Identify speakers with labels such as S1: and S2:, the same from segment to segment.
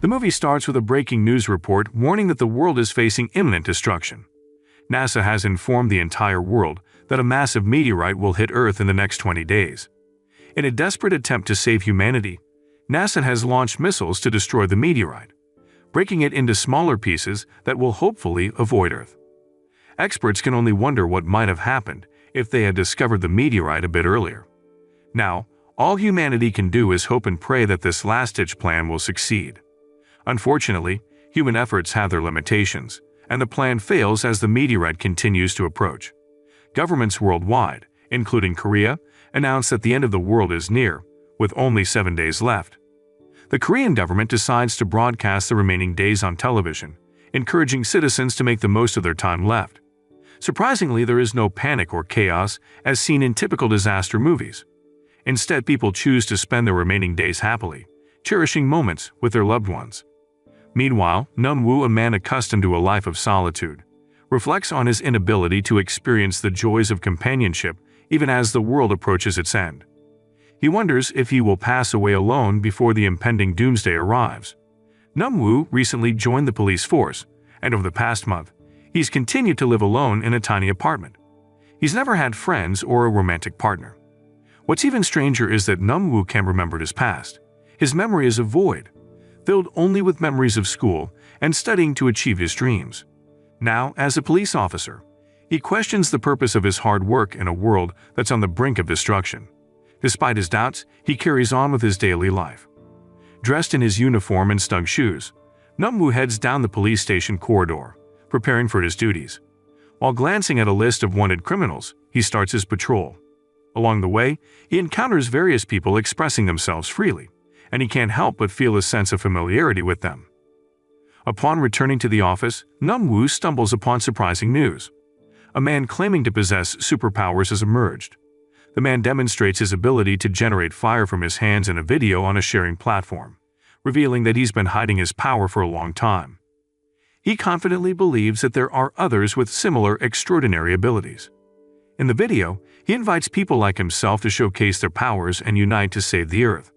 S1: The movie starts with a breaking news report warning that the world is facing imminent destruction. NASA has informed the entire world that a massive meteorite will hit Earth in the next 20 days. In a desperate attempt to save humanity, NASA has launched missiles to destroy the meteorite, breaking it into smaller pieces that will hopefully avoid Earth. Experts can only wonder what might have happened if they had discovered the meteorite a bit earlier. Now, all humanity can do is hope and pray that this last-ditch plan will succeed. Unfortunately, human efforts have their limitations, and the plan fails as the meteorite continues to approach. Governments worldwide, including Korea, announce that the end of the world is near, with only 7 days left. The Korean government decides to broadcast the remaining days on television, encouraging citizens to make the most of their time left. Surprisingly, there is no panic or chaos as seen in typical disaster movies. Instead, people choose to spend their remaining days happily, cherishing moments with their loved ones. Meanwhile, Num-woo, a man accustomed to a life of solitude, reflects on his inability to experience the joys of companionship even as the world approaches its end. He wonders if he will pass away alone before the impending doomsday arrives. Num-woo recently joined the police force, and over the past month, he's continued to live alone in a tiny apartment. He's never had friends or a romantic partner. What's even stranger is that Num-woo can't remember his past. His memory is a void, filled only with memories of school and studying to achieve his dreams. Now, as a police officer, he questions the purpose of his hard work in a world that's on the brink of destruction. Despite his doubts, he carries on with his daily life. Dressed in his uniform and snug shoes, Num-woo heads down the police station corridor, preparing for his duties. While glancing at a list of wanted criminals, he starts his patrol. Along the way, he encounters various people expressing themselves freely, and he can't help but feel a sense of familiarity with them. Upon returning to the office, Num-woo stumbles upon surprising news. A man claiming to possess superpowers has emerged. The man demonstrates his ability to generate fire from his hands in a video on a sharing platform, revealing that he's been hiding his power for a long time. He confidently believes that there are others with similar extraordinary abilities. In the video, he invites people like himself to showcase their powers and unite to save the Earth.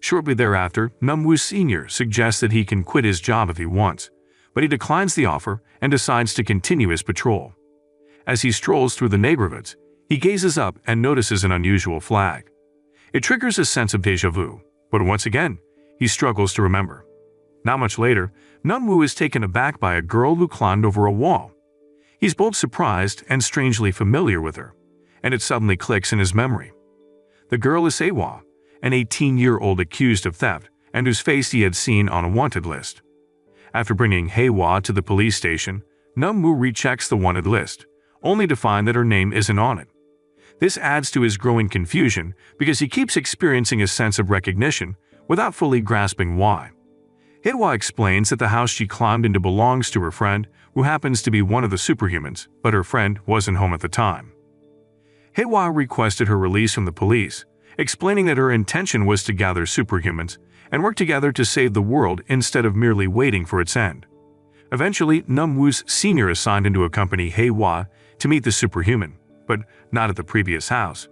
S1: Shortly thereafter, Num-woo Sr. suggests that he can quit his job if he wants, but he declines the offer and decides to continue his patrol. As he strolls through the neighborhoods, he gazes up and notices an unusual flag. It triggers a sense of déjà vu, but once again, he struggles to remember. Not much later, Num-woo is taken aback by a girl who climbed over a wall. He's both surprised and strangely familiar with her, and it suddenly clicks in his memory. The girl is Hae-wha, an 18-year-old accused of theft and whose face he had seen on a wanted list. After bringing Hae-wha to the police station, Num-woo rechecks the wanted list, only to find that her name isn't on it. This adds to his growing confusion because he keeps experiencing a sense of recognition without fully grasping why. Hae-wha explains that the house she climbed into belongs to her friend, who happens to be one of the superhumans, but her friend wasn't home at the time. Hae-wha requested her release from the police, explaining that her intention was to gather superhumans and work together to save the world instead of merely waiting for its end. Eventually, Num-woo's senior assigned him to accompany Hae-wha to meet the superhuman, but not at the previous house.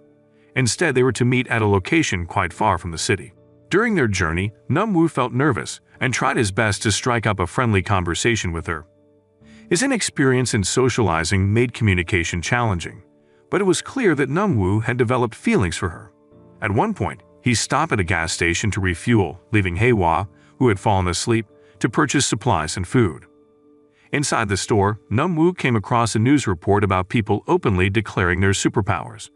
S1: Instead, they were to meet at a location quite far from the city. During their journey, Num-woo felt nervous and tried his best to strike up a friendly conversation with her. His inexperience in socializing made communication challenging, but it was clear that Num-woo had developed feelings for her. At one point, he stopped at a gas station to refuel, leaving Hae-wha, who had fallen asleep, to purchase supplies and food. Inside the store, Num-woo came across a news report about people openly declaring their superpowers.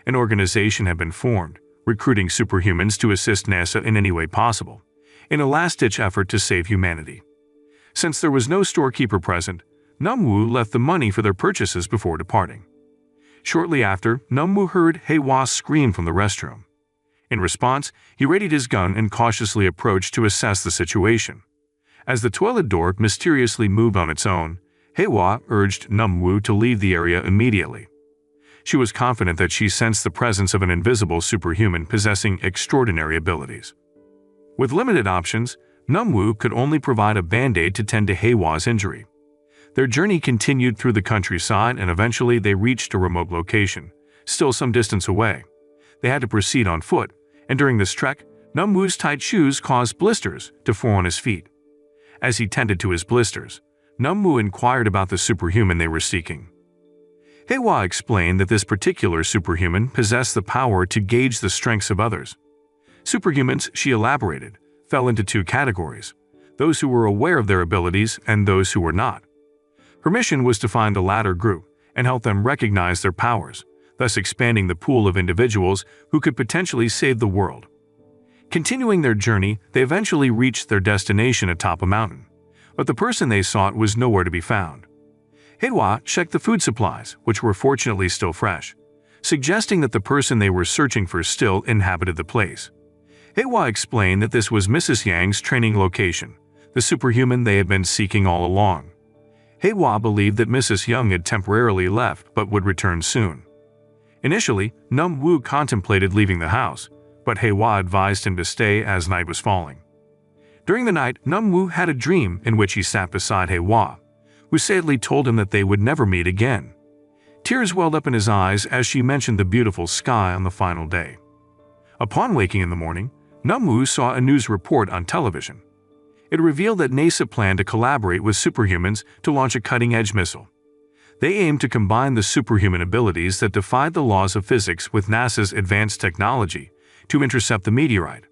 S1: An organization had been formed, recruiting superhumans to assist NASA in any way possible, in a last-ditch effort to save humanity. Since there was no storekeeper present, Num-woo left the money for their purchases before departing. Shortly after, Num-woo heard Hae-wha scream from the restroom. In response, he readied his gun and cautiously approached to assess the situation. As the toilet door mysteriously moved on its own, Hae-wha urged Num-woo to leave the area immediately. She was confident that she sensed the presence of an invisible superhuman possessing extraordinary abilities. With limited options, Num-woo could only provide a band-aid to tend to Hae-wha's injury. Their journey continued through the countryside and eventually they reached a remote location, still some distance away. They had to proceed on foot, and during this trek, Numwoo's tight shoes caused blisters to form on his feet. As he tended to his blisters, Numwoo inquired about the superhuman they were seeking. Haewha explained that this particular superhuman possessed the power to gauge the strengths of others. Superhumans, she elaborated, fell into two categories: those who were aware of their abilities and those who were not. Her mission was to find the latter group and help them recognize their powers, thus expanding the pool of individuals who could potentially save the world. Continuing their journey, they eventually reached their destination atop a mountain, but the person they sought was nowhere to be found. Haewha checked the food supplies, which were fortunately still fresh, suggesting that the person they were searching for still inhabited the place. Haewha explained that this was Mrs. Yang's training location, the superhuman they had been seeking all along. Haewha believed that Mrs. Young had temporarily left but would return soon. Initially, Numwoo contemplated leaving the house, but Haewha advised him to stay as night was falling. During the night, Numwoo had a dream in which he sat beside Haewha, who sadly told him that they would never meet again. Tears welled up in his eyes as she mentioned the beautiful sky on the final day. Upon waking in the morning, Numwoo saw a news report on television. It revealed that NASA planned to collaborate with superhumans to launch a cutting-edge missile. They aimed to combine the superhuman abilities that defied the laws of physics with NASA's advanced technology to intercept the meteorite.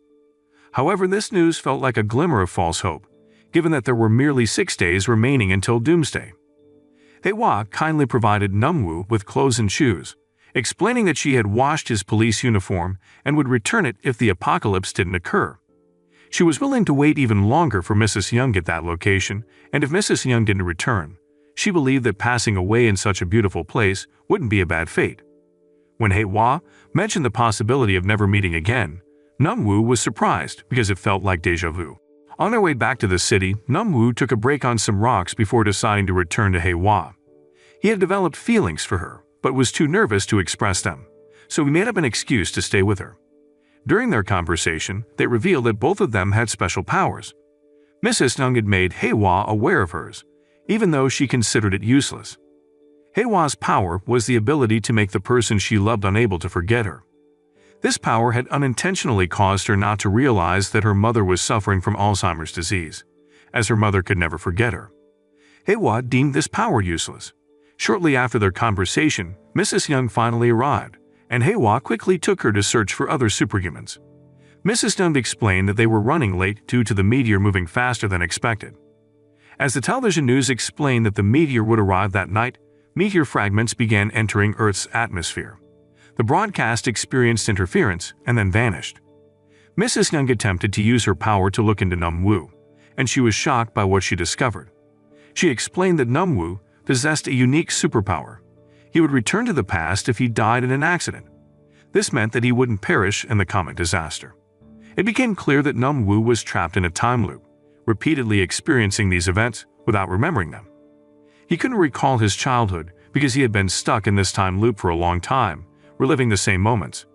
S1: However, this news felt like a glimmer of false hope, given that there were merely 6 days remaining until doomsday. Haewha kindly provided Numwoo with clothes and shoes, explaining that she had washed his police uniform and would return it if the apocalypse didn't occur. She was willing to wait even longer for Mrs. Young at that location, and if Mrs. Young didn't return, she believed that passing away in such a beautiful place wouldn't be a bad fate. When Haewha mentioned the possibility of never meeting again, Numwoo was surprised because it felt like déjà vu. On their way back to the city, Numwoo took a break on some rocks before deciding to return to Haewha. He had developed feelings for her, but was too nervous to express them, so he made up an excuse to stay with her. During their conversation, they revealed that both of them had special powers. Mrs. Young had made Haewha aware of hers, even though she considered it useless. Haewha's power was the ability to make the person she loved unable to forget her. This power had unintentionally caused her not to realize that her mother was suffering from Alzheimer's disease, as her mother could never forget her. Haewha deemed this power useless. Shortly after their conversation, Mrs. Young finally arrived, and Haewha quickly took her to search for other superhumans. Mrs. Young explained that they were running late due to the meteor moving faster than expected. As the television news explained that the meteor would arrive that night, meteor fragments began entering Earth's atmosphere. The broadcast experienced interference and then vanished. Mrs. Young attempted to use her power to look into Numwoo, and she was shocked by what she discovered. She explained that Numwoo possessed a unique superpower. He would return to the past if he died in an accident. This meant that he wouldn't perish in the comet disaster. It became clear that Numwoo was trapped in a time loop, repeatedly experiencing these events without remembering them. He couldn't recall his childhood because he had been stuck in this time loop for a long time, reliving the same moments.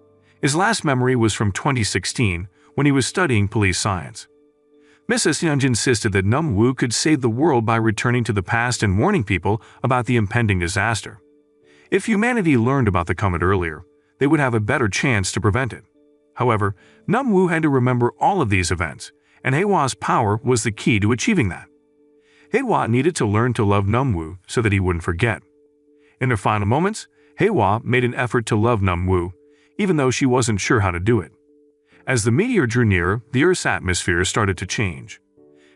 S1: His last memory was from 2016 when he was studying police science. Mrs. Young insisted that Numwoo could save the world by returning to the past and warning people about the impending disaster. If humanity learned about the comet earlier, they would have a better chance to prevent it. However, Numwoo had to remember all of these events, and Haewha's power was the key to achieving that. Haewha needed to learn to love Numwoo so that he wouldn't forget. In their final moments, Haewha made an effort to love Numwoo, even though she wasn't sure how to do it. As the meteor drew nearer, the Earth's atmosphere started to change.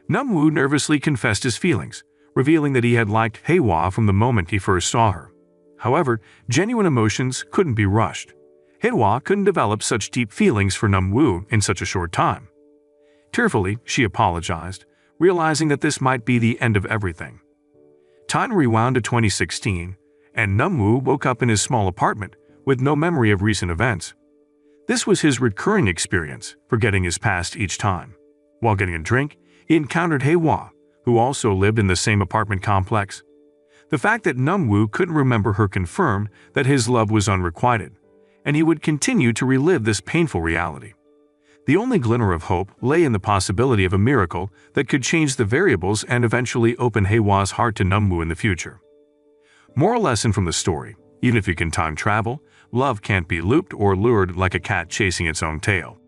S1: Numwoo nervously confessed his feelings, revealing that he had liked Haewha from the moment he first saw her. However, genuine emotions couldn't be rushed. Haewha couldn't develop such deep feelings for Numwoo in such a short time. Tearfully, she apologized, realizing that this might be the end of everything. Time rewound to 2016, and Numwoo woke up in his small apartment with no memory of recent events. This was his recurring experience, forgetting his past each time. While getting a drink, he encountered Haewha, who also lived in the same apartment complex. The fact that Numwoo couldn't remember her confirmed that his love was unrequited, and he would continue to relive this painful reality. The only glimmer of hope lay in the possibility of a miracle that could change the variables and eventually open Haewha's heart to Numwoo in the future. Moral lesson from the story: even if you can time travel, love can't be looped or lured like a cat chasing its own tail.